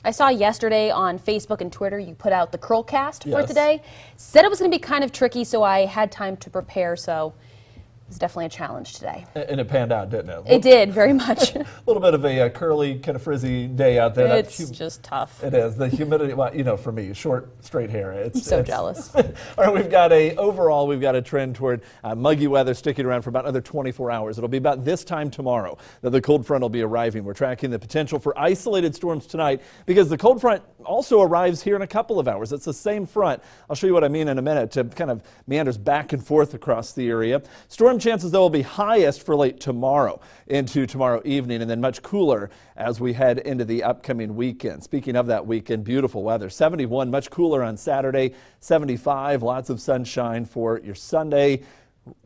I saw yesterday on Facebook and Twitter you put out the curlcast for Yes. today. Said it was going to be kind of tricky, so I had time to prepare, so it was definitely a challenge today. And it panned out, didn't it? It did, very much. A little bit of a curly, kind of frizzy day out there. It's just tough. It is. The humidity, well, you know, for me, short, straight hair. I'm so jealous. All right, overall, we've got a trend toward muggy weather sticking around for about another 24 hours. It'll be about this time tomorrow that the cold front will be arriving. We're tracking the potential for isolated storms tonight because the cold front also arrives here in a couple of hours. It's the same front. I'll show you what I mean in a minute. It kind of meanders back and forth across the area. Storm chances, though, will be highest for late tomorrow into tomorrow evening, and then much cooler as we head into the upcoming weekend. Speaking of that weekend, beautiful weather. 71, much cooler on Saturday. 75, lots of sunshine for your Sunday.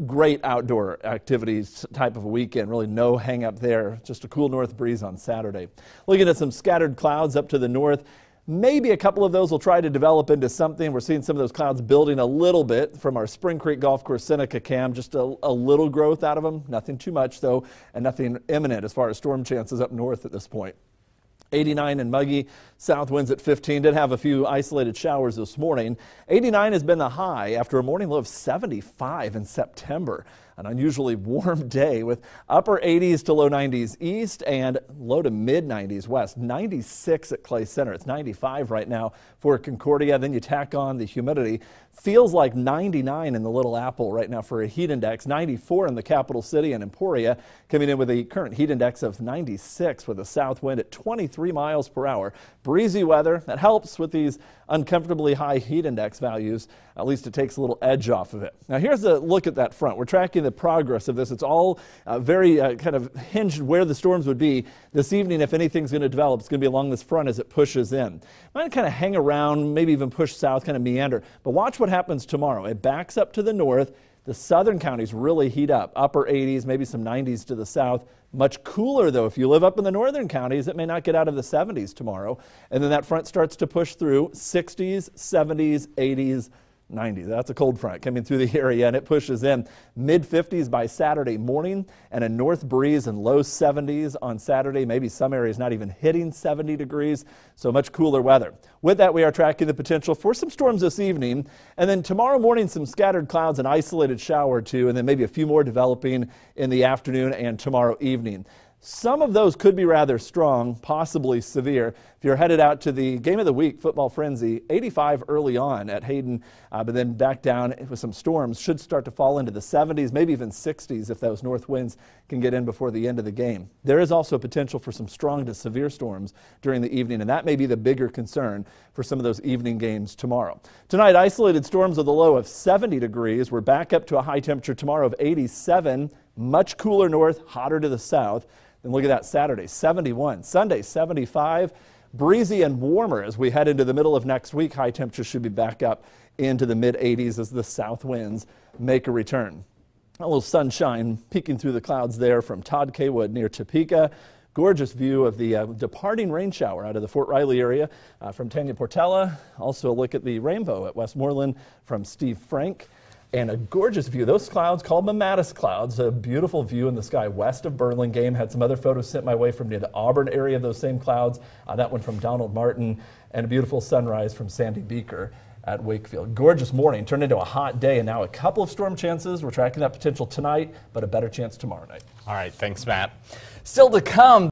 Great outdoor activities type of a weekend. Really no hang up there. Just a cool north breeze on Saturday. Looking at some scattered clouds up to the north. Maybe a couple of those will try to develop into something. We're seeing some of those clouds building a little bit from our Spring Creek Golf Course Seneca cam. Just a little growth out of them. Nothing too much, though, and nothing imminent as far as storm chances up north at this point. 89 and muggy, south winds at 15. Did have a few isolated showers this morning. 89 has been the high after a morning low of 75 in September. An unusually warm day with upper 80s to low 90s east and low to mid 90s west. 96 at Clay Center. It's 95 right now for Concordia. Then you tack on the humidity. Feels like 99 in the Little Apple right now for a heat index. 94 in the capital city and Emporia, coming in with a current heat index of 96 with a south wind at 23 miles per hour. Breezy weather that helps with these uncomfortably high heat index values. At least it takes a little edge off of it. Now here's a look at that front. We're tracking the progress of this. It's all very kind of hinged where the storms would be this evening. If anything's going to develop, it's going to be along this front as it pushes in. Might kind of hang around, maybe even push south, kind of meander. But watch what happens tomorrow. It backs up to the north. The southern counties really heat up. Upper 80s, maybe some 90s to the south. Much cooler, though. If you live up in the northern counties, it may not get out of the 70s tomorrow. And then that front starts to push through 60s, 70s, 80s, 90s. That's a cold front coming through the area, and it pushes in mid 50s by Saturday morning and a north breeze and low 70s on Saturday. Maybe some areas not even hitting 70 degrees, so much cooler weather. With that, we are tracking the potential for some storms this evening, and then tomorrow morning some scattered clouds, an isolated shower or two, and then maybe a few more developing in the afternoon and tomorrow evening. Some of those could be rather strong, possibly severe. If you're headed out to the game of the week, Football Frenzy, 85 early on at Hayden, but then back down with some storms. Should start to fall into the 70s, maybe even 60s if those north winds can get in before the end of the game. There is also potential for some strong to severe storms during the evening, and that may be the bigger concern for some of those evening games tomorrow. Tonight, isolated storms with a low of 70 degrees. We're back up to a high temperature tomorrow of 87, much cooler north, hotter to the south. Then look at that Saturday, 71. Sunday, 75. Breezy and warmer as we head into the middle of next week. High temperatures should be back up into the mid 80s as the south winds make a return. A little sunshine peeking through the clouds there from Todd Kaywood near Topeka. Gorgeous view of the departing rain shower out of the Fort Riley area from Tanya Portella. Also a look at the rainbow at Westmoreland from Steve Frank. And a gorgeous view. Those clouds called Mammatus clouds, a beautiful view in the sky west of Burlingame. Had some other photos sent my way from near the Auburn area of those same clouds. That one from Donald Martin, and a beautiful sunrise from Sandy Beaker at Wakefield. Gorgeous morning, turned into a hot day, and now a couple of storm chances. We're tracking that potential tonight, but a better chance tomorrow night. All right, thanks, Matt. Still to come.